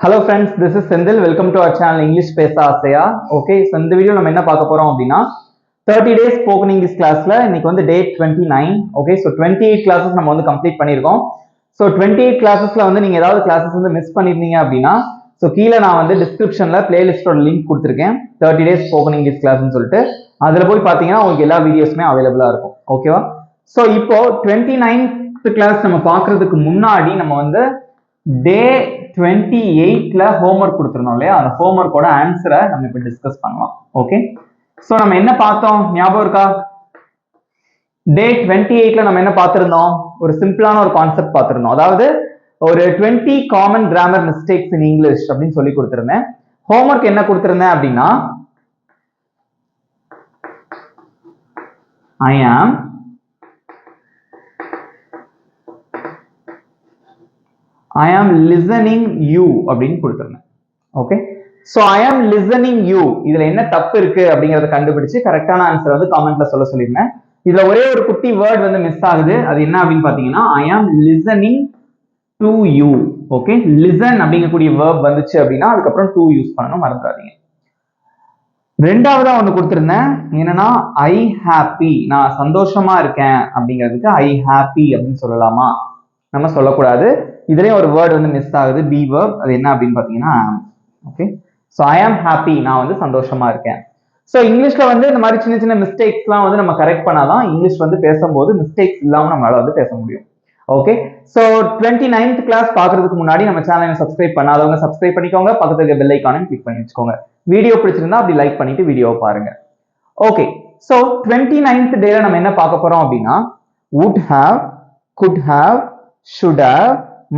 Hello friends, this is Sendil. Welcome to our channel English Pesa Asaya. Okay, so இந்த video நம்ம என்ன பார்க்க போறோம் அப்படின்னா 30 days spoken English classல இன்னைக்கு வந்து day 29. Okay, so 28 classes நம்ம வந்து கம்ப்ளீட் பண்ணிருக்கோம். So 28 classes-ல வந்து நீங்க ஏதாவது classes வந்து மிஸ் பண்ணிருந்தீங்க அப்படின்னா so கீழ நான் வந்து description-ல playlist-ஓட லிங்க் கொடுத்திருக்கேன். 30 days spoken English class-னு சொல்லிட்டு அதுல போய் பாத்தீங்கன்னா உங்களுக்கு எல்லா வீடியோஸ்மே அவைலபிளா இருக்கும். ஓகேவா? So இப்போ 29th class நம்ம பார்க்கிறதுக்கு முன்னாடி நம்ம வந்து டே 28ல ஹோம்ஒர்க் கொடுத்துருந்தோம் இல்லையா, அந்த ஹோம்ஒர்க்கோட ஆன்சரை நம்ம இப்ப டிஸ்கஸ் பண்ணலாம். ஓகே, சோ நம்ம என்ன பார்த்தோம் ஞாபகம் இருக்கா? டே 28ல நம்ம என்ன பார்த்திருந்தோம்? ஒரு சிம்பிளான ஒரு கான்செப்ட் பார்த்திருந்தோம். அதாவது ஒரு 20 common grammar mistakes in English அப்படின்னு சொல்லி கொடுத்திருந்தேன். ஹோம்ஒர்க் என்ன கொடுத்திருந்தேன் அப்படின்னா I am listening you அப்படின்னு கொடுத்திருந்தேன். Okay, so I am listening you இதுல என்ன தப்பு இருக்கு அப்படிங்கறத கண்டுபிடிச்சு கரெக்டான ஆன்சர் வந்து கமெண்ட்ல சொல்லிருந்தேன். இதுல ஒரே ஒரு குட்டி வேர்ட் வந்து மிஸ் ஆகுது. அது என்ன அப்படின்னு பாத்தீங்கன்னா I am listening to you. Okay, listen அப்படிங்கக்கூடிய verb வந்துச்சு அப்படின்னா அதுக்கப்புறம் to யூஸ் பண்ணணும், மறந்துடாதீங்க. ரெண்டாவதா ஒண்ணு கொடுத்திருந்தேன், என்னன்னா I happy, நான் சந்தோஷமா இருக்கேன் அப்படிங்கிறதுக்கு I happy அப்படின்னு சொல்லலாமா? நம்ம சொல்லக்கூடாது. இதுலயும் ஒரு வேர்ட் வந்து மிஸ் ஆகுது, பி verb. அது என்ன அப்படின்னு பாத்தீங்கன்னா okay, so I am happy, நான் வந்து சந்தோஷமா இருக்கேன். சோ இங்கிலீஷ்ல வந்து இந்த மாதிரி சின்ன சின்ன மிஸ்டேக்ஸ்லாம் வந்து நம்ம கரெக்ட் பண்ணாதான் இங்கிலீஷ் வந்து பேசும்போது மிஸ்டேக்ஸ் இல்லாம நம்மளால வந்து பேச முடியும். ஓகே, சோ 29th கிளாஸ் பாக்குறதுக்கு முன்னாடி நம்ம சேனலை சப்ஸ்கிரைப் பண்ணாதவங்க சப்ஸ்கிரைப் பண்ணிக்கோங்க, பக்கத்துல இருக்க பெல் ஐகானையும் கிளிக் பண்ணி வச்சுக்கோங்க. வீடியோ பிடிச்சிருந்தா அப்படி லைக் பண்ணிட்டு வீடியோவை பாருங்க. ஓகே, சோ 29th டேல நம்ம என்ன பார்க்க போறோம் அப்படின்னா would have, could have, should have,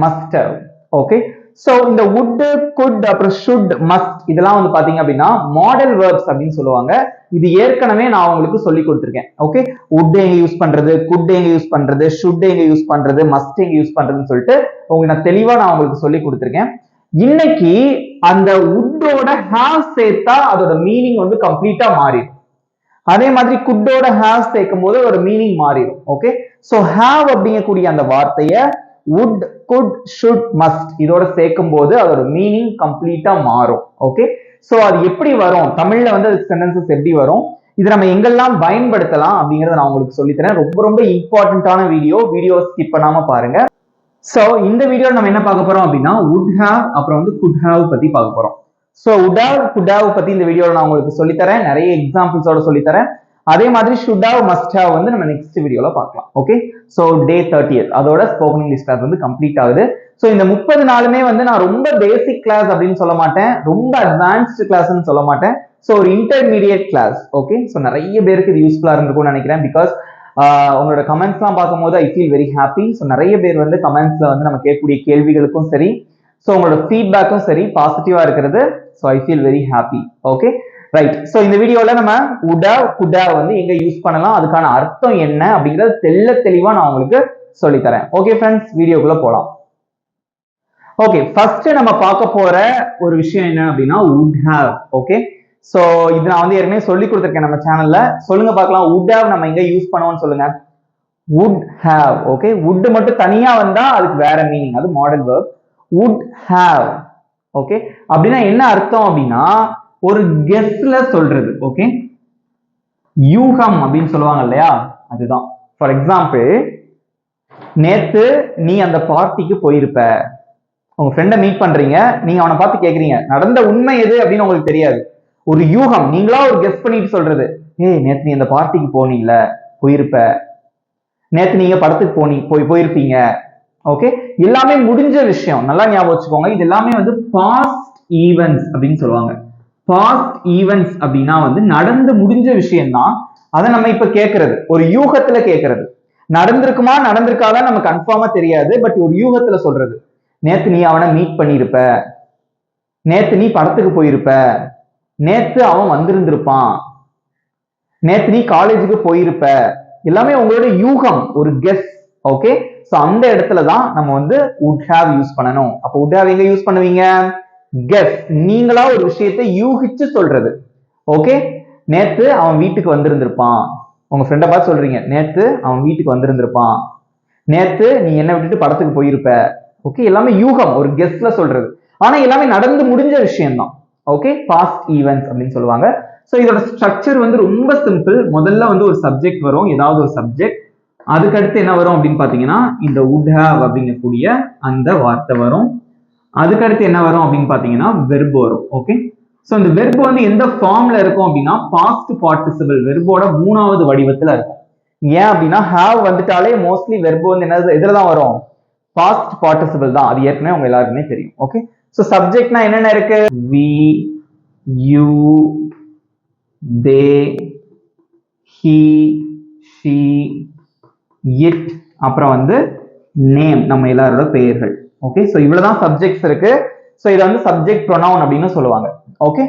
must have. Okay, so இந்த would, could, அப்புறம் should, must இதெல்லாம் வந்து பாத்தீங்க அப்படின்னா மாடல் verbs அப்படின்னு சொல்லுவாங்க. இது ஏற்கனவே நான் உங்களுக்கு சொல்லி கொடுத்திருக்கேன். ஓகே, would எங்க யூஸ் பண்றது, could எங்க யூஸ் பண்றது, should எங்க யூஸ் பண்றது, must எங்க யூஸ் பண்றதுன்னு சொல்லிட்டு உங்களுக்கு நான் தெளிவா உங்களுக்கு சொல்லி கொடுத்திருக்கேன். இன்னைக்கு அந்த would ஓட have சேர்த்தா அதோட மீனிங் வந்து கம்ப்ளீட்டா மாறிடும். அதே மாதிரி could-ஓட have சேர்க்கும் போது ஒரு மீனிங் மாறிடும். ஓகே, சோ have அப்படிங்கக்கூடிய அந்த வார்த்தையை would, could, should, must இதோட சேர்க்கும் போது அதோட மீனிங் கம்ப்ளீட்டா மாறும். ஓகே, சோ அது எப்படி வரும், தமிழ்ல வந்து சென்டென்சஸ் எப்படி வரும், இது நம்ம எங்கெல்லாம் பயன்படுத்தலாம் அப்படிங்கறத நான் உங்களுக்கு சொல்லித்தரேன். ரொம்ப ரொம்ப இம்பார்ட்டன்டான வீடியோ ஸ்கிப் பண்ணாம பாருங்க. சோ இந்த வீடியோ நம்ம என்ன பார்க்க போறோம் அப்படின்னா would have அப்புறம் வந்து could have பத்தி பார்க்க போறோம். So would have, could have பத்தி இந்த வீடியோல நான் உங்களுக்கு சொல்லித்தரேன், நிறைய எக்ஸாம்பிள்ஸோட சொல்லித்தரேன். அதே மாதிரி should have, must have வந்து நம்ம நெக்ஸ்ட் வீடியோல பார்க்கலாம். ஓகே, சோ டே 30th அதோட ஸ்போக்கன் இங்கிலீஷ் கிளாஸ் வந்து கம்ப்ளீட் ஆகுது. சோ இந்த 30 நாளுமே வந்து நான் ரொம்ப பேசிக் கிளாஸ் அப்படின்னு சொல்ல மாட்டேன், ரொம்ப அட்வான்ஸ்டு கிளாஸ்னு சொல்ல மாட்டேன். சோ ஒரு இன்டர்மீடியட் கிளாஸ். ஓகே, சோ நிறைய பேருக்கு இது யூஸ்ஃபுல்லா இருந்திருக்கும்னு நினைக்கிறேன். பிகாஸ் உங்களோட கமெண்ட்ஸ்லாம் பார்க்கும்போது I feel very happy. So நிறைய பேர் வந்து கமெண்ட்ஸ்ல வந்து நம்ம கேட்கக்கூடிய கேள்விகளுக்கும் சரி, ஸோ உங்களோட ஃபீட்பேக்கும் சரி பாசிட்டிவா இருக்கிறது. So I feel very happy. Okay, right. So இந்த வீடியோல நம்ம would have, could have வந்து எங்க யூஸ் பண்ணலாம், அதுக்கான அர்த்தம் என்ன அப்படிங்கறது தெளிவா நான் உங்களுக்கு சொல்லித்தரேன். ஓகே ஃப்ரெண்ட்ஸ், வீடியோக்குள்ள போலாம். ஓகே, ஃபர்ஸ்ட் நம்ம பார்க்க போற ஒரு விஷயம் என்ன அப்படின்னா would have. ஓகே, சோ இது நான் வந்து ஏற்கனவே சொல்லி கொடுத்திருக்கேன் நம்ம சேனல்ல. சொல்லுங்க பார்க்கலாம், would have நம்ம எங்க யூஸ் பண்ணுவோம்னு சொல்லுங்க. would have. ஓகே, would மட்டும் தனியா வந்தா அதுக்கு வேற மீனிங், அது model verb. would have. Okay, அப்படின்னா என்ன அர்த்தம் அப்படின்னா ஒரு கெஸ்ல சொல்றது. ஓகே, யூகம் அப்படின்னு சொல்லுவாங்க இல்லையா, அதுதான். ஃபார் எக்ஸாம்பிள், நேத்து நீ அந்த பார்ட்டிக்கு போயிருப்ப. உங்க ஃப்ரெண்டை மீட் பண்றீங்க, நீங்க அவனை பார்த்து கேக்குறீங்க நடந்த உண்மை எது அப்படின்னு உங்களுக்கு தெரியாது. ஒரு யூகம், நீங்களா ஒரு கெஸ் பண்ணிட்டு சொல்றது. நேத்து நீ அந்த பார்ட்டிக்கு போனீங்கல்ல, போயிருப்ப. நேத்து நீங்க படத்துக்கு போயிருப்பீங்க. ஓகே, எல்லாமே முடிஞ்ச விஷயம், நல்லா ஞாபகம் வச்சுக்கோங்க. இது எல்லாமே வந்து பாஸ்ட் ஈவென்ட்ஸ் அப்படின்னு சொல்லுவாங்க. பாஸ்ட் ஈவென்ட்ஸ் அப்படின்னா வந்து நடந்து முடிஞ்ச விஷயம் தான். அதை நம்ம இப்ப கேட்கறது ஒரு யூகத்துல கேட்கறது. நடந்திருக்குமா நடந்திருக்காதான் நம்ம கன்ஃபார்மா தெரியாது, பட் ஒரு யூகத்துல சொல்றது. நேத்து நீ அவனை மீட் பண்ணிருப்ப, நேத்து நீ படத்துக்கு போயிருப்ப, நேத்து அவன் வந்திருந்திருப்பான், நேத்து நீ காலேஜுக்கு போயிருப்ப. எல்லாமே உங்களோட யூகம், ஒரு கெஸ். ஓகே, சோ அந்த இடத்துலதான் நம்ம வந்து would have யூஸ் பண்ணணும். அப்ப would have எங்க யூஸ் பண்ணுவீங்க? கெஸ், நீங்களா ஒரு விஷயத்தை யூகிச்சு சொல்றது. ஓகே, நேத்து அவன் வீட்டுக்கு வந்திருந்திருப்பான். உங்க ஃப்ரெண்டை பார்த்து சொல்றீங்க, நேத்து அவன் வீட்டுக்கு வந்திருந்திருப்பான், நேத்து நீ என்ன விட்டுட்டு படத்துக்கு போயிருப்ப. ஓகே, எல்லாமே யூகம், ஒரு கெஸ்ல சொல்றது. ஆனா எல்லாமே நடந்து முடிஞ்ச விஷயம் தான். ஓகே, பாஸ்ட் ஈவென்ட்ஸ் அப்படின்னு சொல்லுவாங்க. ஸோ இதோட ஸ்ட்ரக்சர் வந்து ரொம்ப சிம்பிள். முதல்ல வந்து ஒரு சப்ஜெக்ட் வரும், ஏதாவது ஒரு சப்ஜெக்ட். அதுக்கடுத்து என்ன வரும் அப்படின்னு பாத்தீங்கன்னா இந்த would have அப்படிங்கக்கூடிய அந்த வார்த்தை வரும். அதுக்கடுத்து என்ன வரும் அப்படின்னு பாத்தீங்கன்னா வெர்ப் வரும். ஓகே, ஸோ இந்த வெர்ப் வந்து எந்த ஃபார்ம்ல இருக்கும் அப்படின்னா பாஸ்ட் பார்ட்டிசிபிள் வெர்போட 3வது வடிவத்துல இருக்கும். ஏன் அப்படின்னா have வந்துட்டாலே மோஸ்ட்லி வெர்ப் வந்து என்ன இதுலதான் வரும், பாஸ்ட் பார்ட்டிசிபிள் தான். அது ஏற்கனவே உங்க எல்லாருக்குமே தெரியும். ஓகே, ஸோ சப்ஜெக்ட்னா என்னென்ன இருக்கு, we, you, they, he, she, it, அப்புறம் வந்து நேம், நம்ம எல்லாரோட பெயர்கள். ஓகே, ஸோ இவ்வளவுதான் சப்ஜெக்ட்ஸ் இருக்கு. ஸோ இதை வந்து சப்ஜெக்ட் ப்ரொனவுன் அப்படின்னு சொல்லுவாங்க. ஓகே,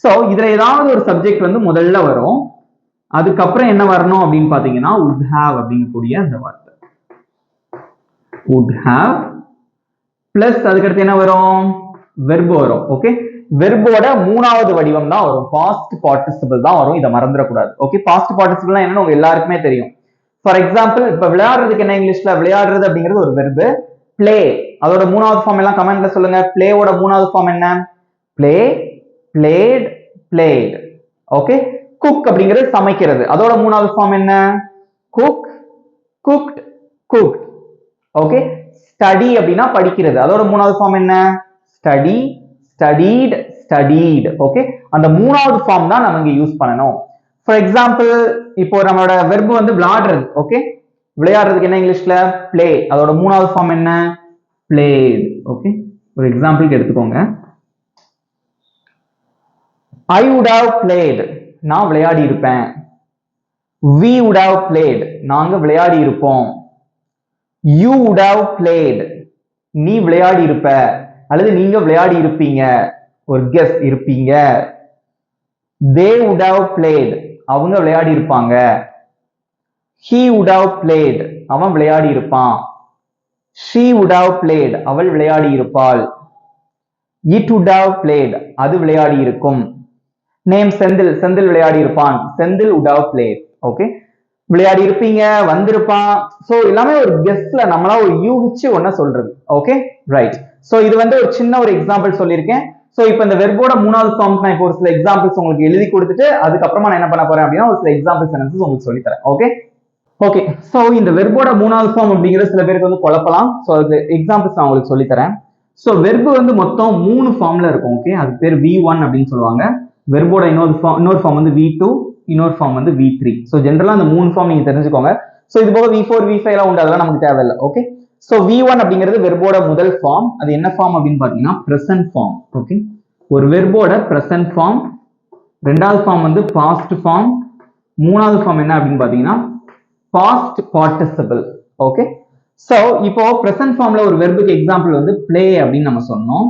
ஸோ இதுல ஏதாவது ஒரு சப்ஜெக்ட் வந்து முதல்ல வரும். அதுக்கப்புறம் என்ன வரணும் அப்படின்னு பாத்தீங்கன்னா would have அப்படிங்கக்கூடிய அந்த வார்த்தை would have பிளஸ் அதுக்கடுத்து என்ன வரும், வெர்ப் வரும். ஓகே, வெர்போட 3வது வடிவம் தான் வரும், பாஸ்ட் பார்ட்டிசிபிள் தான் வரும். இதை மறந்துடக்கூடாது. ஓகே, பாஸ்ட் பார்ட்டிசிபிள்னா என்னன்னு உங்க எல்லாருக்குமே தெரியும். ஃபார் எக்ஸாம்பிள் இப்ப விளையாடுறதுக்கு என்ன இங்கிலீஷ்ல, விளையாடுறது அப்படிங்கிறது ஒரு வெர்பு. பிளே அதோட 3வது ஃபார்ம் எல்லாம் கமெண்ட்ல சொல்லுங்க. பிளேவோட 3வது ஃபார்ம் என்ன, play, played, played. Okay, cook அப்படிங்கிறது சமைக்கிறது, அதோட 3வது ஃபார்ம் என்ன, cook, cooked, cooked. Okay, study அப்படின்னா படிக்கிறது, அதோட 3வது ஃபார்ம் என்ன, ஸ்டடி, ஸ்டடீட், ஸ்டடீட். ஓகே, அந்த 3வது ஃபார்ம் தான் நம்ம இங்க யூஸ் பண்ணணும். ஃபார் எக்ஸாம்பிள் இப்போ நம்மளோட வெர்ப் வந்து விளையாடுறது. ஓகே, விளையாடுறதுக்கு என்ன இங்கிலீஷ்ல, பிளே, அதோட 3வது ஃபார்ம் என்ன, பிளேட். ஓகே, ஒரு எக்ஸாம்பிளுக்கு எடுத்துக்கோங்க. I would have played, நான் விளையாடி இருப்பேன். We would have played, நாங்க விளையாடி இருப்போம். You would have played, நீ விளையாடி இருப்ப அல்லது நீங்க விளையாடி இருப்பீங்க, ஒரு கெஸ் இருப்பீங்க. They would have played, அவங்க விளையாடி இருப்பாங்க. He would have played, அவன் விளையாடி இருப்பான். She would have played, அவள் விளையாடி இருப்பாள். It would have played, அது விளையாடி இருக்கும். நேம் செந்தில், செந்தில் விளையாடி இருப்பான். Senthil would have played. Okay, விளையாடி இருப்பீங்க, வந்திருப்பான். சோ எல்லாமே ஒரு கெஸ்ட்ல நம்மளா ஒரு யூகிச்சு ஒன்ன சொல்றது. Okay, right. சோ இது வந்து ஒரு சின்ன ஒரு எக்ஸாம்பிள் சொல்லியிருக்கேன். சோ இப்போ இந்த வெர்போட 3வது ஃபார்ம் நான் இப்போ ஒரு சில எக்ஸாம்பிள்ஸ் உங்களுக்கு எழுதி கொடுத்துட்டு அதுக்கப்புறமா நான் என்ன பண்ண போறேன் அப்படின்னா ஒரு சில எக்ஸாம்பிள் சென்டென்சஸ் உங்களுக்கு சொல்லி தரேன். Okay, okay. சோ இந்த வெர்போட 3வது ஃபார்ம் அப்படிங்கிறது சில பேருக்கு வந்து குழப்பலாம். சோ அது எக்ஸாம்பிள்ஸ் நான் உங்களுக்கு சொல்லி தரேன். சோ வெர்பு வந்து மொத்தம் 3 ஃபார்ம்ல இருக்கும். ஓகே, அது பேர் V1 அப்படின்னு சொல்லுவாங்க. வெர்போட இன்னொரு ஃபார்ம் வந்து V2, இன்னொரு ஃபார்ம் வந்து V3. ஸோ ஜென்ரலா அந்த 3 ஃபார்ம் நீங்க தெரிஞ்சுக்கோங்க. ஸோ இது போக V4, V5 எல்லாம் உண்டு, அதெல்லாம் நமக்கு தேவையில்லை. ஓகே, ஸோ V1 அப்படிங்கிறது வெர்போட முதல் ஃபார்ம். அது என்ன ஃபார்ம் அப்படின்னு பாத்தீங்கன்னா பிரசன்ட் ஃபார்ம். ஓகே, ஒரு வெர்போட பிரசன்ட் ஃபார்ம். 2வது ஃபார்ம் வந்து பாஸ்ட் ஃபார்ம். 3வது ஃபார்ம் என்ன அப்படின்னு பாத்தீங்கன்னா பாஸ்ட் பார்ட்டிசிபிள். ஓகே, ஸோ இப்போ பிரசன்ட் ஃபார்ம்ல ஒரு வெர்புக்கு எக்ஸாம்பிள் வந்து பிளே அப்படின்னு நம்ம சொன்னோம்.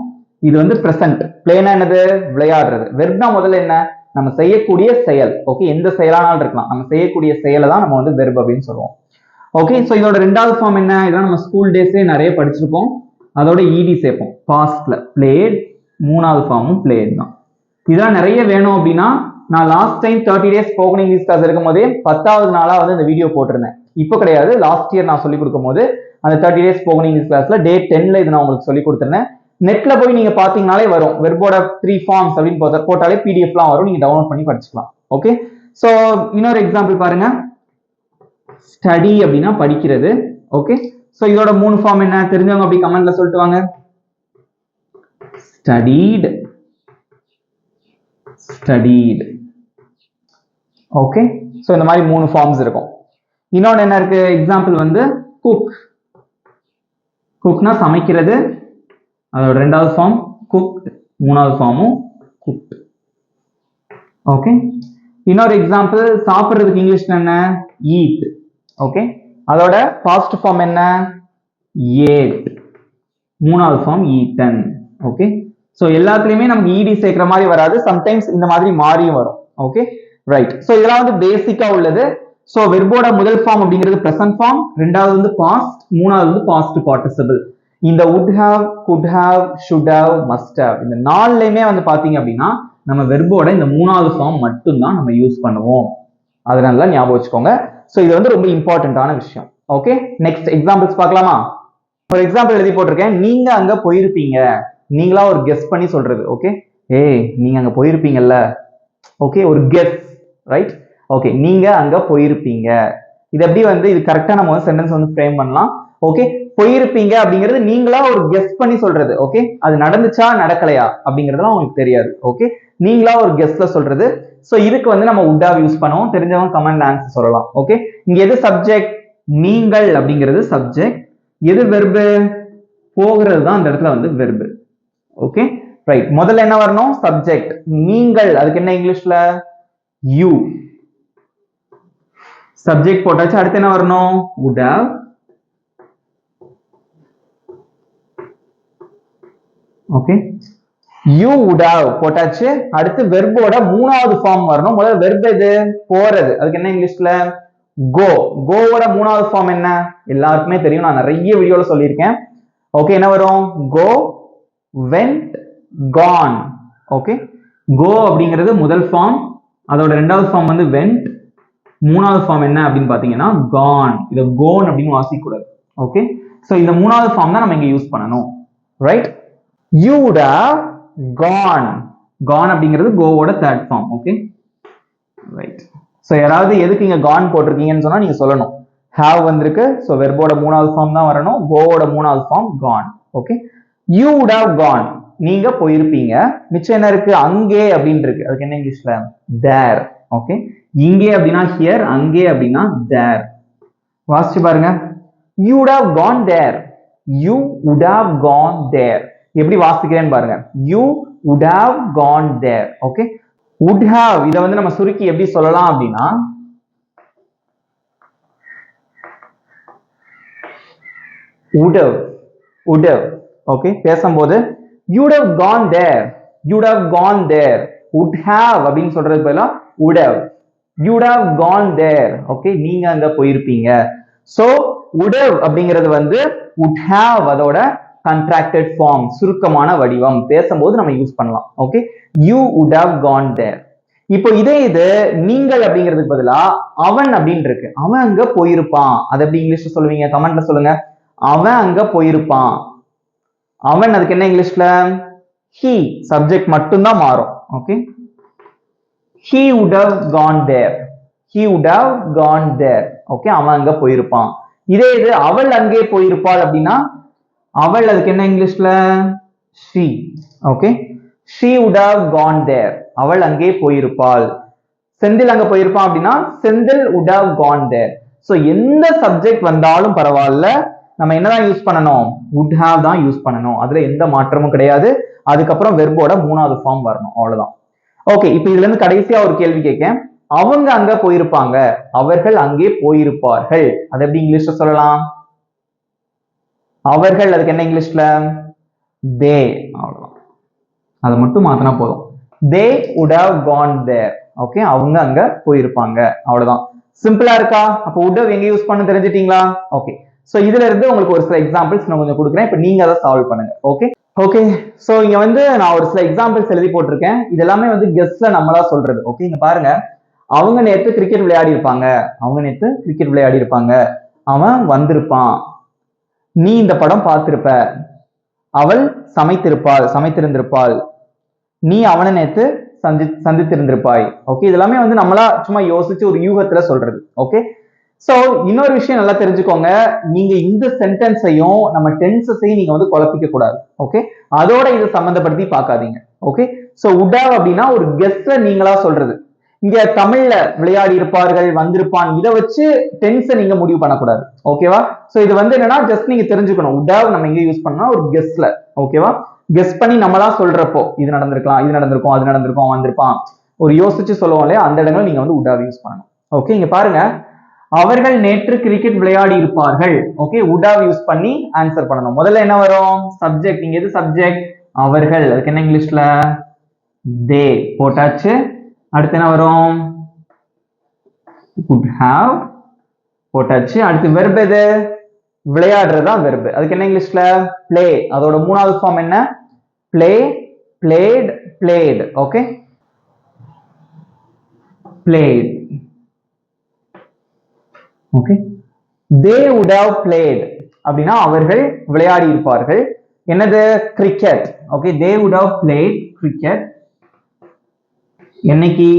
இது வந்து பிரசன்ட். பிளேனா என்னது, விளையாடுறது. வெர்ப்னா முதல்ல என்ன, நம்ம செய்யக்கூடிய செயல். ஓகே, எந்த செயலானாலும் இருக்கலாம், நம்ம செய்யக்கூடிய செயலை தான் நம்ம வந்து வெர்ப் அப்படின்னு சொல்லுவோம். ஓகே, ஸோ இதோட 2வது ஃபார்ம் என்ன, இதெல்லாம் நம்ம ஸ்கூல் டேஸ்லேயே நிறைய படிச்சிருப்போம். அதோட இடி சேர்ப்போம் பாஸ்ட்ல, பிளேட். 3வது ஃபார்மும் பிளேட் தான். இதெல்லாம் நிறைய வேணும் அப்படின்னா நான் last time 30 days spoken English class இருக்கும் போதே 10வது நாளா வந்து இந்த வீடியோ போட்டிருந்தேன். இப்போ கிடையாது, லாஸ்ட் இயர் நான் சொல்லி கொடுக்கும் போது அந்த 30 days ஸ்போக்கன் இங்கிலீஷ் கிளாஸ்ல டே 10ல இது நான் உங்களுக்கு சொல்லி கொடுத்துருந்தேன். நெட்ல போய் நீங்க பாத்தீங்கனாலே வரும், வெர்போட 3 ஃபார்ம்ஸ் அப்படின்னு போட்டாலே பிடிஎஃப்லாம் வரும், நீங்க டவுன்லோட் பண்ணி படிச்சுக்கலாம். ஓகே, சோ இன்னொரு எக்ஸாம்பிள் பாருங்க. ஸ்டடி அப்படின்னா படிக்கிறது. ஓகே, சோ இதோட 3 ஃபார்ம் என்ன தெரிஞ்சவங்க அப்படி கமெண்ட்ல சொல்லிட்டு வாங்க. Studied, studied. ஓகே, சோ இந்த மாதிரி 3 ஃபார்ம்ஸ் இருக்கும். இன்னொன்னு என்ன இருக்கு, எக்ஸாம்பிள் வந்து குக். குக்னா சமைக்கிறது, அதோட 2வது ஃபார்ம் குக்ட், 3வது ஃபார்மும் குக்ட். ஓகே, இன்னொரு எக்ஸாம்பிள் சாப்பிடுறதுக்கு இங்கிலீஷ்ல என்ன, ஈட். ஓகே, அதோட பாஸ்ட் ஃபார்ம் என்ன, ஏட். 3வது ஃபார்ம் ஈட்டன். ஓகே, சோ எல்லாத்துலயுமே நமக்கு ஈடி சேர்க்கிற மாதிரி வராது, சம்டைம்ஸ் இந்த மாதிரி மாறியும் வரும். Okay, right. சோ இதெல்லாம் வந்து பேசிக்கா உள்ளது. சோ வெர்போட முதல் ஃபார்ம் அப்படிங்கிறது பிரசன்ட் ஃபார்ம், 2வது வந்து பாஸ்ட், 3வது வந்து பாஸ்ட் பார்ட்டிசிபிள். இந்த would have, could have, should have, must have இந்த 4லையுமே வந்து பாத்தீங்க அப்படின்னா நம்ம வெர்போட இந்த 3வது ஃபார்ம் மட்டும் தான் நம்ம யூஸ் பண்ணுவோம். அதனால ஞாபகம் வச்சுக்கோங்க. சோ இது வந்து ரொம்ப இம்பார்ட்டன்டான விஷயம். ஓகே, நெக்ஸ்ட் எக்ஸாம்பிள்ஸ் பார்க்கலாமா. ஒரு எக்ஸாம்பிள் எழுதி போட்டிருக்கேன். நீங்க அங்க போயிருப்பீங்க. நீங்களா ஒரு கெஸ் பண்ணி சொல்றது. ஓகே, ஏய் நீங்க அங்க போயிருப்பீங்கல்ல. ஓகே, ஒரு கெஸ், ரைட்? ஓகே, நீங்க அங்க போயிருப்பீங்க. இது எப்படி வந்து இது கரெக்டா நம்ம வந்து சென்டென்ஸ் வந்து ஃப்ரேம் பண்ணலாம். ஓகே, போயிருப்பீங்க அப்படிங்கிறது நீங்களா ஒரு கெஸ் பண்ணி சொல்றது. ஓகே, அது நடந்துச்சா நடக்கலையா அப்படிங்கறதுலாம் உங்களுக்கு தெரியாது. ஓகே, நீங்களா ஒரு கெஸ்ல சொல்றது. சோ இதுக்கு வந்து நம்ம would have யூஸ் பண்ணுவோம். தெரிஞ்சவங்க கமெண்ட்ல ஆன்சர் சொல்லலாம். ஓகே, இங்க எது சப்ஜெக்ட்? நீங்கள் அப்படிங்கிறது சப்ஜெக்ட். எது வெர்பு? போகிறது தான் அந்த இடத்துல வந்து வெர்பு. Okay, right. முதல்ல என்ன வரணும்? சப்ஜெக்ட். நீங்கள், அதுக்கு என்ன இங்கிலீஷ்ல? யூ. சப்ஜெக்ட் போட்டாச்சு. அடுத்து என்ன வரணும்? would have. Okay, you would have போட்டாச்சு. அடுத்து வெர்போட மூணாவது ஃபார்ம் வரணும். முதல்ல வெர்ப் எது? போறது. அதுக்கு என்ன இங்கிலீஷ்ல? go. கோவோட மூணாவது ஃபார்ம் என்ன? எல்லாருக்குமே தெரியும், நான் நிறைய வீடியோல சொல்லியிருக்கேன். ஓகே, என்ன வரும்? go, went, gone. Okay, go அப்படிங்கிறது முதல் ஃபார்ம், அதோட ரெண்டாவது ஃபார்ம் வந்து went, மூணாவது ஃபார்ம் என்ன அப்படின்னு பாத்தீங்கன்னா gone. இத gone அப்படின்னு வாசிக்க கூடாது. ஓகே, சோ இந்த மூணாவது ஃபார்ம் தான் நம்ம இங்க யூஸ் பண்ணணும். Right? you would have gone. gone அப்படிங்கிறது கோவோட third form. Okay, right. So யாராவது எதுக்கு இங்க gone போட்டிருக்கீங்கன்னு சொன்னா நீங்க சொல்லணும். have வந்திருக்கு, சோ வெர்போட மூணாவது ஃபார்ம் தான் வரணும். கோவோட மூணாவது form gone. Okay, you would have gone. நீங்க போயிருப்பீங்க. மிச்சம் என்ன இருக்கு? அங்கே அப்படின்னு இருக்கு. அதுக்கு என்ன இங்கிலீஷ்ல? there. ஓகே, இங்கே அப்படின்னா here, அங்கே அப்படின்னா there. வாசிச்சு பாருங்க. you would have gone there. you would have gone there. எப்படி வாசிக்கிறேன்னு பாருங்க. you would have gone there. Okay, would have இத வந்து நம்ம சுருக்கி எப்படி சொல்லலாம் அப்படின்னா would have. ஓகே, பேசும்போது you would have gone there, you would have gone there. would have அப்படின்னு சொல்றதுக்கு பதிலா would have, you would have gone there. Okay, நீங்க அங்க போயிருப்பீங்க. சோ would have அப்படிங்கிறது வந்து would have அதோட contracted form, சுருக்கமான வடிவம். பேசும்போது நம்ம யூஸ் பண்ணலாம். Okay, you would have gone there. இப்போ இதே இது நீங்கள் அப்படிங்கிறதுக்கு பதிலா அவன் அப்படின்னு இருக்கு. அவன் அங்க போயிருப்பான். அது எப்படி இங்கிலீஷ்ல சொல்லுவீங்க? கமெண்ட்ல சொல்லுங்க. அவன் அங்க போயிருப்பான். அவன், அதுக்கு என்ன இங்கிலீஷ்ல? he. சப்ஜெக்ட் மட்டும்தான் மாறும். Okay, he would have gone there, he would have gone there. Okay, அவன் அங்க போயிருப்பான். இதே இது அவள் அங்கே போயிருப்பாள் அப்படின்னா அவள், அதுக்கு என்ன இங்கிலீஷ்ல? she. Okay, she would have gone there. அவள் அங்கே போயிருப்பாள். செந்தில் அங்க போயிருப்பான் அப்படின்னா Senthil would have gone there. So எந்த சப்ஜெக்ட் வந்தாலும் பரவாயில்ல, நம்ம என்னதான் யூஸ் பண்ணணும்? would have தான் யூஸ் பண்ணணும். அதுல எந்த மாற்றமும் கிடையாது. அதுக்கப்புறம் வெர்போட மூணாவது ஃபார்ம் வரணும், அவ்வளவுதான். ஓகே, இப்போ இதுல இருந்து கடைசியா ஒரு கேள்வி கேட்கேன். அவங்க அங்க போயிருப்பாங்க, அவர்கள் அங்கே போயிருப்பார்கள். அது எப்படி இங்கிலீஷ்ல சொல்லலாம்? அவர்கள், அதுக்கு என்ன இங்கிலீஷ்ல? they. அவ்வளவுதான், அதை மட்டும் மாத்தினா போதும். they would have gone there. Okay, அவங்க அங்க போயிருப்பாங்க. அவ்வளவுதான். சிம்பிளா இருக்கா? அப்போ would have எங்க யூஸ் பண்ண தெரிஞ்சிட்டீங்களா? ஓகே, சோ இதுல இருந்து உங்களுக்கு ஒரு சில எக்ஸாம்பிள்ஸ் நான் கொஞ்சம் கொடுக்குறேன். இப்போ நீங்க அதை சால்வ் பண்ணுங்க. ஓகே ஓகே, சோ இங்க வந்து நான் ஒரு சில எக்ஸாம்பிள்ஸ் எழுதி போட்டிருக்கேன். இது எல்லாமே வந்து கெஸ்ட்ல நம்மளா சொல்றது. ஓகே, இங்க பாருங்க. அவங்க நேத்து கிரிக்கெட் விளையாடி இருப்பாங்க, அவங்க நேத்து கிரிக்கெட் விளையாடி இருப்பாங்க. அவன் வந்திருப்பான். நீ இந்த படம் பார்த்திருப்ப. அவள் சமைத்திருந்திருப்பாள். நீ அவனை நேத்து சந்தித்திருந்திருப்பாய். ஓகே, இதெல்லாமே வந்து நம்மளா சும்மா யோசிச்சு ஒரு யூகத்துல சொல்றது. ஓகே, சோ இன்னொரு விஷயம் நல்லா தெரிஞ்சுக்கோங்க. நீங்க இந்த சென்டென்ஸையும் நம்ம டென்சஸையும் நீங்க வந்து குழப்பிக்க கூடாது. ஓகே, அதோட இதை சம்பந்தப்படுத்தி பார்க்காதீங்க. ஓகே, சோ would have அப்படின்னா ஒரு கெஸ்ட்ல நீங்களா சொல்றது. இங்க தமிழ்ல விளையாடி இருப்பார்கள், வந்திருப்பான், இதை வச்சு டென்ஸை நீங்க முடிவு பண்ணக்கூடாது. ஓகேவா? சோ இது வந்து என்னன்னா ஜஸ்ட் நீங்க தெரிஞ்சுக்கணும். would have நம்ம இங்க யூஸ் பண்ணா ஒரு கெஸ்ட்ல. ஓகேவா? கெஸ் பண்ணி நம்மளா சொல்றப்போ இது நடந்திருக்கலாம், இது நடந்திருக்கும், அது நடந்திருக்கும், வந்திருப்பான், ஒரு யோசிச்சு சொல்லுவோம் இல்லையா, அந்த இடத்துல நீங்க வந்து would have யூஸ் பண்ணணும். ஓகே, இங்க பாருங்க. அவர்கள் நேற்று கிரிக்கெட் விளையாடி இருப்பார்கள். ஓகே, would have யூஸ் பண்ணி ஆன்சர் பண்ணணும். முதல்ல என்ன வரும்? சப்ஜெக்ட். இங்க எது சப்ஜெக்ட்? அவர்கள். அதுக்கு என்ன இங்கிலீஷ்ல? they போட்டாச்சு. அடுத்து என்ன வரும்? would have போட்டாச்சு. அடுத்து வெர்ப் எது? விளையாடுறதா வெர்ப். அதுக்கு என்ன இங்கிலீஷ்ல? play. அதோட மூணாவது ஃபார்ம் என்ன? play, played, played. Okay, played. Okay, they would have played அப்படின்னா அவர்கள் விளையாடி இருப்பார்கள். என்னது cricket. Okay, they would have played cricket. என்னைக்கு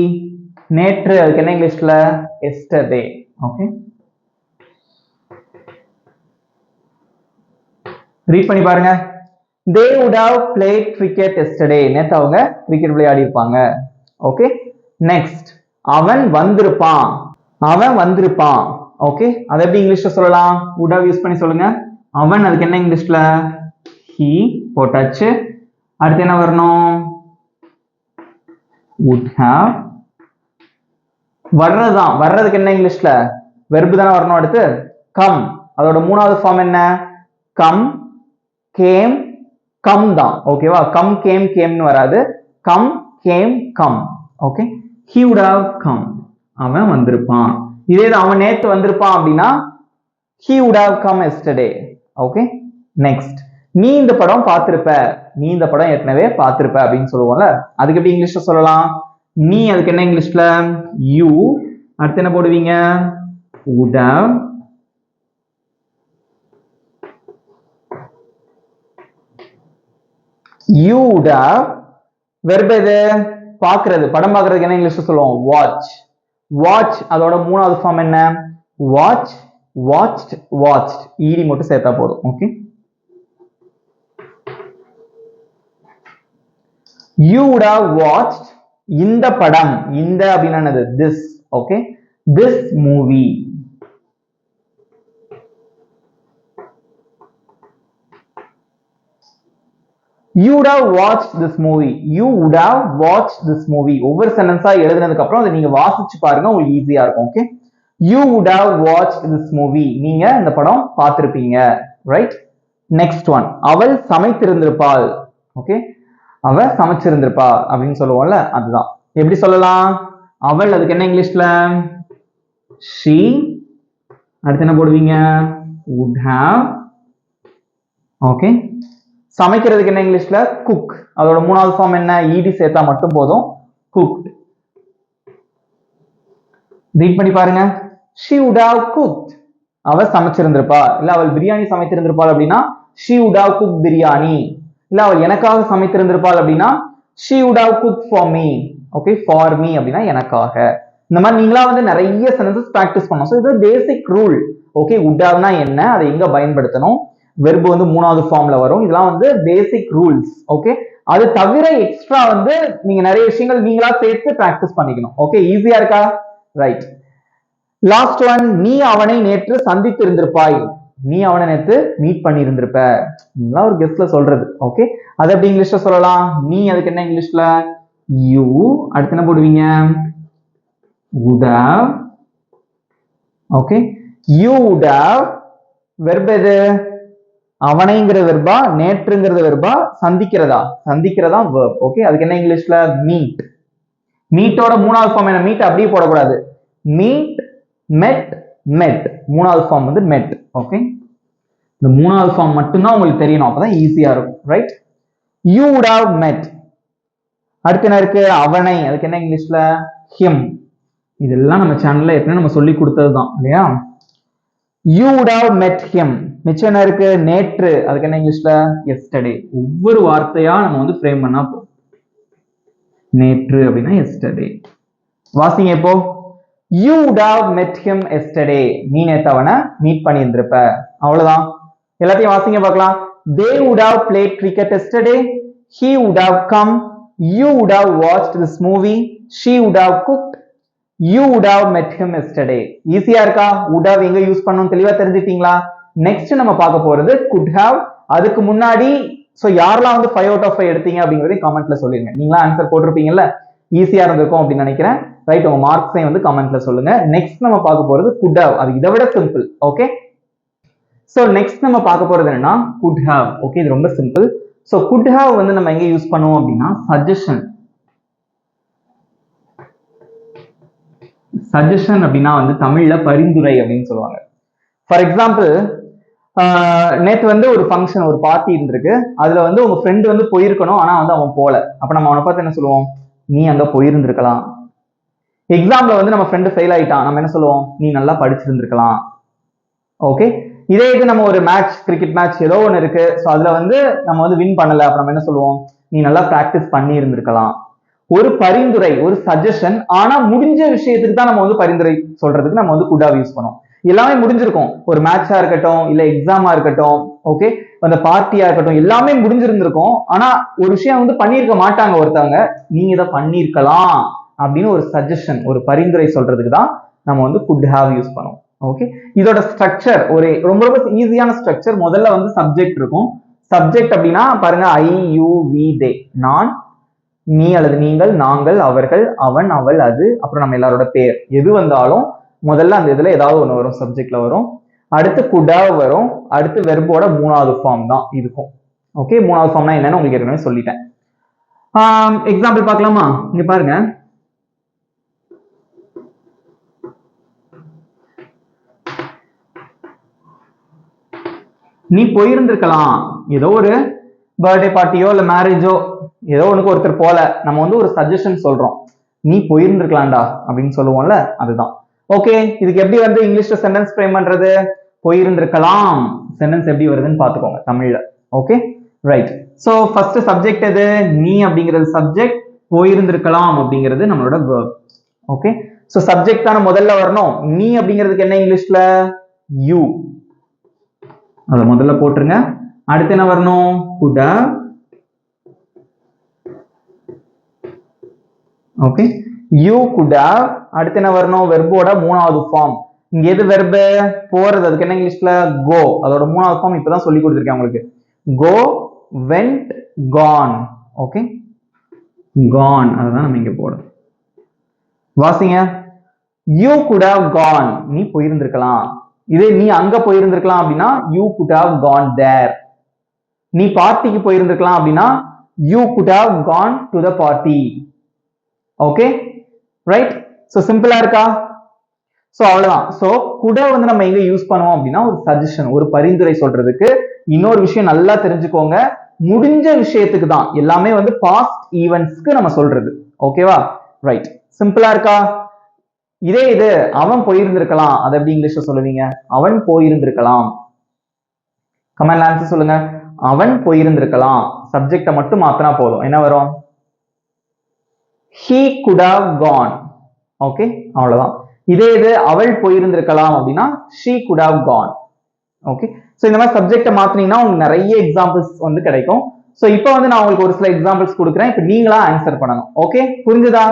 நேற்று, அதுக்கு என்ன இங்கிலீஷ்ல yesterday. Okay, ரீட் பண்ணி பாருங்க. they would have played cricket yesterday. நேத்து அவங்க கிரிக்கெட் விளையாடி இருப்பாங்க. ஓகே, நெக்ஸ்ட் அவன் வந்திருப்பான். அவன் வந்திருப்பான். ஓகே, அதை எப்படி இங்கிலீஷ்ல சொல்லலாம்? would have யூஸ் பண்ணி சொல்லுங்க. அவன், அதுக்கு என்ன இங்கிலீஷ்ல he போட்டாச்சு. அடுத்து என்ன வரணும்? would have. வர்றதுதான், வர்றதுக்கு என்ன இங்கிலீஷ்ல வெர்பு தானே வரணும். அடுத்து come, அதோட மூணாவது ஃபார்ம் என்ன? come, came, come தான். ஓகேவா? come, came, cameனு வராது. come, came, come. Okay, he would have come. அவன் வந்திருப்பான். இதே அவன் நேத்து வந்திருப்பான் அப்படின்னா he would have come yesterday. Okay, next நீ இந்த படம் பார்த்திருப்ப. நீ இந்த படம் ஏற்கனவே பார்த்திருப்ப அப்படின்னு சொல்லுவோம்ல, அதுக்கு எப்படி இங்கிலீஷ்ல சொல்லலாம்? நீ, அதுக்கு என்ன இங்கிலீஷ்ல you. அடுத்து என்ன போடுவீங்க? would have. you would have. Verb எது? பார்க்கிறது, படம் பார்க்கிறதுக்கு என்ன இங்கிலீஷ்ல சொல்லுவோம்? watch. watch, அதோட மூணாவது ஃபார்ம் என்ன? watch, watched, watched. ed மட்டும் சேர்த்தா போதும். Okay, you would have watched இந்த படம். இந்த அப்படின்னா என்னது? this. Okay, this movie. you would have watched this movie. you would have watched this movie. ஒவ்வொரு சென்டென்ஸா எழுதுனதுக்கு அப்புறம் அதை நீங்க வாசிச்சு பாருங்க, உங்களுக்கு ஈஸியா இருக்கும். Okay, you would have watched this movie. நீங்க இந்த படம் பார்த்திருப்பீங்க. ரைட், நெக்ஸ்ட் ஒன், அவள் சமைத்திருந்திருப்பாள். ஓகே, அவ சமைச்சிருந்திருப்பா அப்படின்னு சொல்லுவோம்ல, அதுதான். எப்படி சொல்லலாம்? அவள், அதுக்கு என்ன இங்கிலீஷ்ல she. அடுத்து என்ன போடுவீங்க? would have. ஓகே, சமைக்கிறதுக்கு என்ன இங்கிலீஷ்ல cook. அதோட மூணாவது ஃபார்ம் என்ன? ed சேர்த்தா மட்டும் போதும், cooked. ரீட் பண்ணி பாருங்க. she would have cooked. அவ சமைச்சிருந்திருப்பா. இல்ல அவள் பிரியாணி சமைத்திருந்திருப்பாள் அப்படின்னா she would have cooked biryani. இல்ல அவள் எனக்காக சமைத்திருந்திருப்பாள் அப்படின்னா she would have cooked for me. Okay, for me அப்படின்னா எனக்காக. இந்த மாதிரி நீங்களா வந்து நிறைய சென்டென்சஸ் பிராக்டிஸ் பண்ணணும். ஸோ இது பேசிக் ரூல். ஓகே, would haveனா என்ன, அதை எங்க பயன்படுத்தணும், வெர்பு வந்து மூணாவது ஃபார்ம்ல வரும். இதெல்லாம் வந்து பேசிக் ரூல்ஸ். ஓகே, அது தவிர எக்ஸ்ட்ரா வந்து நீங்க நிறைய விஷயங்கள் நீங்களா சேர்த்து பிராக்டிஸ் பண்ணிக்கணும். ஓகே, ஈஸியா இருக்கா? ரைட், லாஸ்ட் ஒன், நீ அவனை நேற்று சந்தித்து இருந்திருப்பாய். நீ அவனை நேற்று மீட் பண்ணி இருந்திருப்ப. ஒரு கெஸ்ட்ல சொல்றது. ஓகே, அது எப்படி இங்கிலீஷ்ல சொல்லலாம்? நீ, அதுக்கு என்ன இங்கிலீஷ்ல you. அடுத்து என்ன போடுவீங்க? would have. Okay, you would have. Verb எது? அவனைங்கிற வெர்பா, நேற்றுங்கிறது வெர்பா, சந்திக்கிறதா? சந்திக்கிறதா verb. ஓகே, அதுக்கு என்ன இங்கிலீஷ்ல meet. மீட்டோட மூணாவது ஃபார்ம் என்ன? மீட் அப்படியே போடக்கூடாது. meet, met, met. மூணாவது ஃபார்ம் வந்து met. ஓகே, இந்த மூணாவது ஃபார்ம் மட்டும்தான் உங்களுக்கு தெரியணும், அப்பதான் ஈஸியா இருக்கும். Right, you would have met. அடுத்து என்ன இருக்கு? அவனை, அதுக்கு என்ன இங்கிலீஷ்ல him. இதெல்லாம் நம்ம சேனல்ல ஏற்கனவே நம்ம சொல்லி கொடுத்ததுதான் இல்லையா? you would have met him. மிச்சம் என்ன இருக்கு? நேற்று, அதுக்கு என்ன இங்கிலீஷ்ல yesterday. ஒவ்வொரு வார்த்தையா நம்ம வந்து ஃப்ரேம் பண்ணா போதும். நேற்று அப்படின்னா yesterday. வாசிங்க இப்போ. you would have met him yesterday. நீ நேத்து அவனை மீட் பண்ணி இருந்திருப்ப. அவ்வளவுதான். எல்லாத்தையும் வாசிங்க பார்க்கலாம். they would have played cricket yesterday. he would have come. you would have watched this movie. she would have cooked. you would have met him yesterday. ஈஸியா இருக்கா? would have எங்க யூஸ் பண்ணணும் தெளிவா தெரிஞ்சுட்டீங்களா? நெக்ஸ்ட் நம்ம பார்க்க போறது could have. அதுக்கு முன்னாடி சோ யாரெல்லாம் வந்து 5 out of 5 எடுத்தீங்க அப்படிங்கறதை கமெண்ட்ல சொல்லுங்க. நீங்களா ஆன்சர் போட்டிருப்பீங்கல்ல, ஈஸியா இருந்திருக்கும் அப்படின்னு நினைக்கிறேன். ரைட், உங்க மார்க்ஸையும் வந்து கமெண்ட்ல சொல்லுங்க. நெக்ஸ்ட் நம்ம பார்க்க போறது could have. அது இதை விட சிம்பிள். ஓகே, சோ நெக்ஸ்ட் நம்ம பார்க்க போறது என்னன்னா could have. ஓகே, இது ரொம்ப சிம்பிள். சோ could have வந்து நம்ம எங்க யூஸ் பண்ணுவோம் அப்படின்னா சஜஷன். சஜஷன் அப்படின்னா வந்து தமிழ்ல பரிந்துரை அப்படின்னு சொல்லுவாங்க. ஃபார் எக்ஸாம்பிள், நேத்து வந்து ஒரு ஃபங்க்ஷன், ஒரு பார்ட்டி இருந்திருக்கு. அதுல வந்து உங்க ஃப்ரெண்ட் வந்து போயிருக்கணும், ஆனா வந்து அவன் போல. அப்ப நம்ம அவனை பார்த்து என்ன சொல்லுவோம்? நீ அங்க போயிருந்திருக்கலாம். எக்ஸாம்ல வந்து நம்ம ஃப்ரெண்டு ஃபெயில் ஆயிட்டான், நம்ம என்ன சொல்லுவோம்? நீ நல்லா படிச்சிருந்திருக்கலாம். ஓகே, இதே இது நம்ம ஒரு மேட்ச், கிரிக்கெட் மேட்ச் ஏதோ ஒன்று இருக்கு, ஸோ அதுல வந்து நம்ம வந்து வின் பண்ணல, அப்ப நம்ம என்ன சொல்லுவோம், நீ நல்லா பிராக்டிஸ் பண்ணி இருந்திருக்கலாம். ஒரு பரிந்துரை, ஒரு சஜஷன், ஆனா முடிஞ்ச விஷயத்துக்கு தான் நம்ம வந்து பரிந்துரை சொல்றதுக்கு நம்ம வந்து could have யூஸ் பண்ணுவோம். எல்லாமே முடிஞ்சிருக்கும், ஒரு மேட்சா இருக்கட்டும், இல்ல எக்ஸாமா இருக்கட்டும், ஓகே, அந்த பார்ட்டியா இருக்கட்டும், எல்லாமே முடிஞ்சிருந்திருக்கும். ஆனா ஒரு விஷயம் வந்து பண்ணியிருக்க மாட்டாங்க ஒருத்தவங்க, நீங்க இதை பண்ணியிருக்கலாம் அப்படின்னு ஒரு சஜஷன், ஒரு பரிந்துரை சொல்றதுக்கு தான் நம்ம வந்து could have யூஸ் பண்ணுவோம். ஓகே, இதோட ஸ்ட்ரக்சர் ஒரு ரொம்ப ரொம்ப ஈஸியான ஸ்ட்ரக்சர். முதல்ல வந்து சப்ஜெக்ட் இருக்கும். சப்ஜெக்ட் அப்படின்னா பாருங்க, ஐ, யூ, வி, தே, நான், நீ அல்லது நீங்கள், நாங்கள், அவர்கள், அவன், அவள், அது, அப்புறம் நம்ம எல்லாரோட பேர், எது வந்தாலும் முதல்ல அந்த இதுல ஏதாவது ஒண்ணு வரும், சப்ஜெக்ட்ல வரும். அடுத்து could have வரும். அடுத்து வெர்போட மூணாவது ஃபார்ம் தான் இருக்கும். ஓகே, மூணாவது ஃபார்ம்னா என்னன்னு உங்களுக்கு ஏற்கனவே சொல்லிட்டேன். எக்ஸாம்பிள் பார்க்கலாமா? இங்க பாருங்க, நீ போயிருந்திருக்கலாம், ஏதோ ஒரு பர்த்டே பார்ட்டியோ இல்ல மேரேஜோ ஏதோ ஒண்ணுக்கு ஒருத்தர் போல, நம்ம வந்து ஒரு சஜஷன் சொல்றோம், நீ போயிருந்திருக்கலாம்டா அப்படின்னு சொல்லுவோம்ல, அதுதான். ஓகே, இதுக்கு எப்படி வந்து இங்கிலீஷ்ல சென்டென்ஸ் ஃப்ரேம் பண்றது? போயிருந்திருக்கலாம் சென்டென்ஸ் எப்படி வருதுன்னு பாத்துக்கோங்க தமிழ்ல. Okay, right. So first subject எது? நீ அப்படிங்கிறது சப்ஜெக்ட், போயிருந்திருக்கலாம் அப்படிங்கிறது நம்மளோட verb. ஓகே, சோ சப்ஜெக்ட் தான முதல்ல வரணும். நீ அப்படிங்கிறதுக்கு என்ன இங்கிலீஷ்ல? யூ, அத முதல்ல போட்டுருங்க. அடுத்து என்ன வரணும்? could have. Okay, you could have. அடுத்து என்ன வரணும்? வெர்போட மூணாவது ஃபார்ம். இங்க எது வெர்ப்? போறது, அதுக்கு என்ன இங்கிலீஷ்ல? go. அதோட மூணாவது ஃபார்ம் இப்பதான் சொல்லி கொடுத்திருக்கேன் உங்களுக்கு. go, went, gone. Okay, gone அதுதான் நம்ம இங்க போடுறோம். வாசிங்க, you could have gone, நீ போயிருந்திருக்கலாம். இதே நீ அங்க போயிருந்திருக்கலாம் அப்படின்னா you could have gone there. நீ பார்ட்டிக்கு போயிருந்திருக்கலாம் அப்படின்னா you could have gone to the party. Okay, right. So சிம்பிளா இருக்கா? சோ அவ்வளவுதான். சோ could have வந்து நம்ம எங்க யூஸ் பண்ணுவோம் அப்படின்னா ஒரு சஜஷன், ஒரு பரிந்துரை சொல்றதுக்கு. இன்னொரு விஷயம் நல்லா தெரிஞ்சுக்கோங்க, முடிஞ்ச விஷயத்துக்கு தான், எல்லாமே வந்து பாஸ்ட் ஈவென்ட்ஸ்க்கு நம்ம சொல்றது. ஓகேவா? ரைட், சிம்பிளா இருக்கா? இதே இது அவன் போயிருந்திருக்கலாம், அதை எப்படி இங்கிலீஷ்ல சொல்லுவீங்க? அவன் போயிருந்திருக்கலாம். கமெண்ட் ஆன்சர் சொல்லுங்க. அவன் போயிருந்திருக்கலாம், சப்ஜெக்ட மட்டும் மாத்தினா போதும், என்ன வரும்? he could have gone. Okay, அவ்வளவுதான். இதே இது அவள் போயிருந்திருக்கலாம் அப்படின்னா she could have gone. Okay, so இந்த மாதிரி சப்ஜெக்ட மாத்தினீங்கன்னா உங்களுக்கு நிறைய எக்ஸாம்பிள்ஸ் வந்து கிடைக்கும். சோ இப்போ வந்து நான் உங்களுக்கு ஒரு சில எக்ஸாம்பிள்ஸ் கொடுக்குறேன், இப்போ நீங்களா ஆன்சர் பண்ணணும். ஓகே, புரிஞ்சுதா?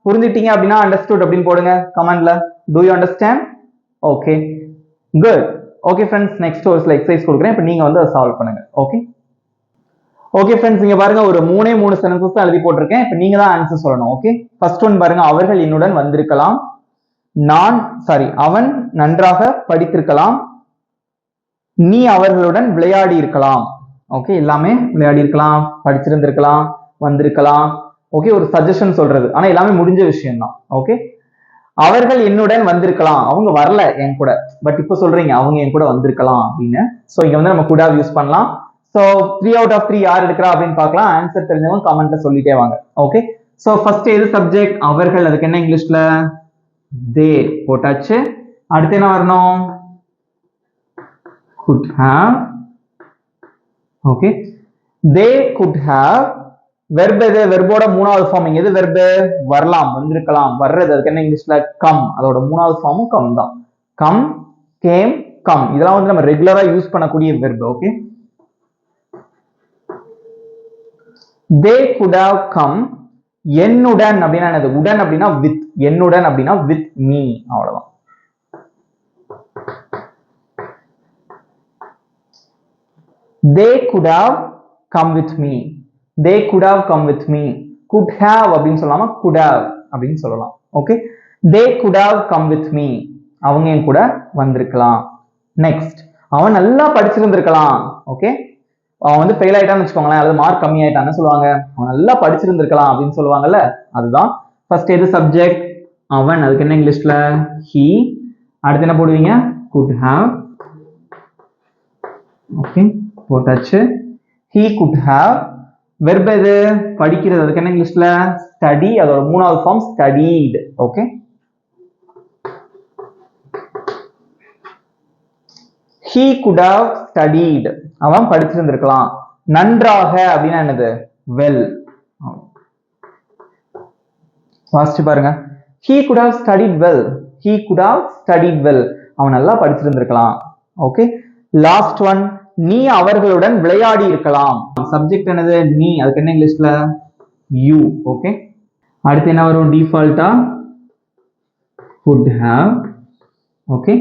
புரிஞ்சிட்டீங்க அப்படின்னா understood அப்படின்னு போடுங்க கமெண்ட்ல. do you understand? Okay, good. Okay friends, next ஒரு சில எக்ஸசைஸ் கொடுக்குறேன், இப்போ நீங்க வந்து அதை சால்வ் பண்ணுங்க. ஓகே ஓகே ஃப்ரெண்ட்ஸ், இங்க பாருங்க, ஒரு மூணு சென்டென்சஸ் தான் எழுதி போட்டிருக்கேன். இப்போ நீங்க தான் ஆன்சர் சொல்லணும். ஓகே, ஃபர்ஸ்ட் ஒன் பாருங்க, அவர்கள் என்னுடன் வந்திருக்கலாம். அவன் நன்றாக படித்திருக்கலாம். நீ அவர்களுடன் விளையாடி இருக்கலாம். ஓகே, எல்லாமே விளையாடி இருக்கலாம், படிச்சிருந்திருக்கலாம், வந்திருக்கலாம். ஓகே, ஒரு சஜஷன் சொல்றது, ஆனா எல்லாமே முடிஞ்ச விஷயம் தான். ஓகே, அவர்கள் என்னுடன் வந்திருக்கலாம், அவங்க வரல என் கூட, பட் இப்போ சொல்றீங்க அவங்க என் கூட வந்திருக்கலாம் அப்படின்னு. சோ இங்க வந்து நம்ம could have யூஸ் பண்ணலாம். சோ 3 out of 3 யார் எடுக்கிறா அப்படின்னு பார்க்கலாம். ஆன்சர் தெரிஞ்சவங்க கமெண்ட்ல சொல்லிட்டே வாங்க. ஓகே, சோ ஃபர்ஸ்ட் எது சப்ஜெக்ட்? அவர்கள், அதுக்கு என்ன இங்கிலீஷ்ல? தே போட்டாச்சு. அடுத்து என்ன வரணும்? could have. Okay, they could have. Verb எது? வெர்போட மூணாவது ஃபார்ம். எது வெர்ப்? வரலாம், வந்திருக்கலாம், வர்றது, அதுக்கு என்ன இங்கிலீஷ்ல? கம். அதோட மூணாவது ஃபார்மும் கம் தான். கம், கேம், கம், இதெல்லாம் வந்து நம்ம ரெகுலரா யூஸ் பண்ணக்கூடிய verb. Okay, they could have come. என்னுடன் அப்படின்னா என்னது? உடன் அப்படின்னா with. என்னுடன் அப்படின்னா with me, அவ்வளவுதான். they could have come with me. they could have come with me. could have அப்படின்னு சொல்லாம could have அப்படின்னு சொல்லலாம். Okay, they could have come with me. அவங்க என் கூட வந்திருக்கலாம். நெக்ஸ்ட், அவன் நல்லா படிச்சிருந்திருக்கலாம். ஓகே, அவன் வந்து ஃபெயில் ஆயிட்டான்னு வச்சுக்கோங்களேன், அல்லது மார்க் கம்மி ஆயிட்டான்னு சொல்லுவாங்க, அவன் நல்லா படிச்சிருந்திருக்கலாம் அப்படின்னு சொல்லுவாங்கல்ல, அதுதான். ஃபர்ஸ்ட் எது சப்ஜெக்ட்? அவன், அதுக்கு என்ன இங்கிலீஷ்ல? he. அடுத்து என்ன போடுவீங்க? could have. ஓகே, போட்டாச்சு. he could have. வெர்ப் எது? படிக்கிறது, அதுக்கு என்ன இங்கிலீஷ்ல? ஸ்டடி. அதோட மூணாவது form studied. Okay, he could have studied, அவன் படிச்சிருந்திருக்கலாம். நன்றாக அப்படின்னா என்னது? well. வாசிச்சு பாருங்க. he could have studied well, he could have studied well, அவன் நல்லா படிச்சிருந்திருக்கலாம். ஓகே, லாஸ்ட் ஒன், நீ அவர்களுடன் விளையாடி இருக்கலாம். சப்ஜெக்ட் என்னது? நீ. அதுக்கு என்ன இங்கிலீஷ்ல? you. ஓகே, அடுத்து என்ன வரும்? டிஃபால்ட்டா could have. Okay,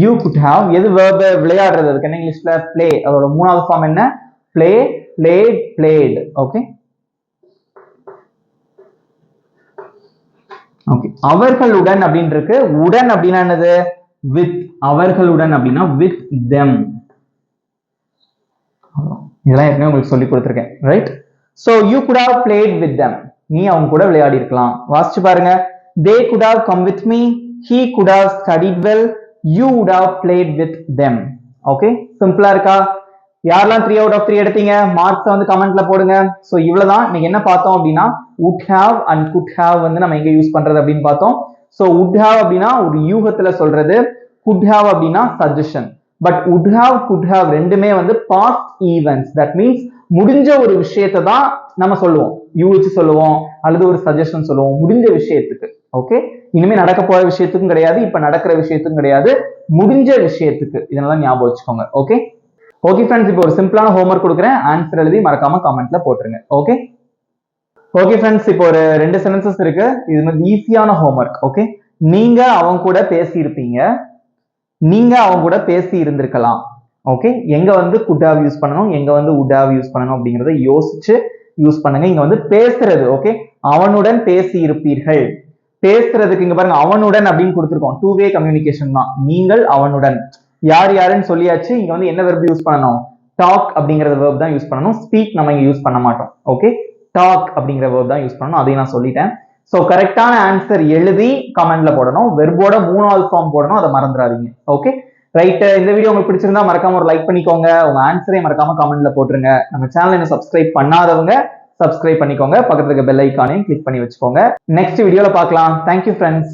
you could have எது verb? விளையாடுறது. அதுக்கு என்ன இங்கிலீஷ்ல? play. அதோட மூணாவது ஃபார்ம் என்ன? play, played, played. Okay okay, அவர்களுடன் அப்படின்னு இருக்கு. உடன் அப்படின்னா என்னது? with. அவர்களுடன் அப்படின்னா with them. இதெல்லாம் ஏற்கனவே உங்களுக்கு சொல்லி கொடுத்துருக்கேன், right? so you could have played with them, நீ அவங்க கூட விளையாடி இருக்கலாம். வாசிச்சு பாருங்க. they could have come with me, he could have studied well, you would have played with them. Okay, சிம்பிளா இருக்கா? யாரெல்லாம் 3 out of 3 எடுத்தீங்க? மார்க்ஸ் வந்து கமெண்ட்ல போடுங்க. சோ இவ்வளவுதான். இன்னைக்கு என்ன பார்த்தோம் அப்படின்னா would have and could have வந்து நம்ம எங்க யூஸ் பண்றது அப்படின்னு பார்த்தோம். சோ would have அப்படின்னா ஒரு யூகத்துல சொல்றது, could have அப்படின்னா suggestion. But would have, could have ரெண்டுமே வந்து past events. that means முடிஞ்ச ஒரு விஷயத்தை தான் நம்ம சொல்லுவோம், யூகிச்சு சொல்லுவோம், அல்லது ஒரு சஜஷன் சொல்லுவோம் முடிஞ்ச விஷயத்துக்கு. ஓகே, இனிமே நடக்க போற விஷயத்துக்கும் கிடையாது, இப்ப நடக்கிற விஷயத்துக்கும் கிடையாது, முடிஞ்ச விஷயத்துக்கு. இதனால ஞாபகம் வச்சுக்கோங்க. ஓகே ஓகே ஃப்ரெண்ட்ஸ், இப்போ ஒரு சிம்பிளான ஹோம்வொர்க் கொடுக்குறேன், ஆன்சர் எழுதி மறக்காம கமெண்ட்ல போட்டுருங்க. ஓகே ஓகே ஃப்ரெண்ட்ஸ், இப்போ ஒரு 2 சென்டென்சஸ் இருக்கு. இது வந்து ஈஸியான ஹோம்வொர்க். ஓகே, நீங்க அவங்க கூட பேசி இருப்பீங்க, நீங்க அவங்க கூட பேசி இருந்திருக்கலாம். ஓகே, எங்க வந்து could have யூஸ் பண்ணணும், எங்க வந்து would have யூஸ் பண்ணணும் அப்படிங்கறத யோசிச்சு யூஸ் பண்ணுங்க. இங்க வந்து பேசுறது. ஓகே, அவனுடன் பேசி இருப்பீர்கள். பேசுறதுக்கு இங்க பாருங்க, அவனுடன் அப்படின்னு கொடுத்துருக்கோம். 2-way கம்யூனிகேஷன் தான். நீங்கள் அவனுடன், யார் யாருன்னு சொல்லியாச்சு. இங்க வந்து என்ன வெர்ப் யூஸ் பண்ணணும்? டாக் அப்படிங்கறது வெர்ப் தான் யூஸ் பண்ணணும். ஸ்பீக் நம்ம இங்க யூஸ் பண்ண மாட்டோம். ஓகே, டாக் அப்படிங்கிற வெர்ப் தான் யூஸ் பண்ணணும். அதையும் நான் சொல்லிட்டேன். சோ கரெக்டான ஆன்சர் எழுதி கமெண்ட்ல போடணும். வெர்போட 3வது ஃபார்ம் போடணும், அதை மறந்துடாதீங்க. Okay right. இந்த வீடியோ உங்களுக்கு பிடிச்சிருந்தா மறக்காம ஒரு லைக் பண்ணிக்கோங்க. உங்க ஆன்சரை மறக்காம கமெண்ட்ல போட்டுருங்க. நம்ம சேனல் இன்னும் சப்ஸ்கிரைப் பண்ணாதவங்க சப்ஸ்கிரைப் பண்ணிக்கோங்க. பக்கத்துல இருக்க பெல் ஐகானையும் கிளிக் பண்ணி வச்சுக்கோங்க. நெக்ஸ்ட் வீடியோல பார்க்கலாம். Thank you friends.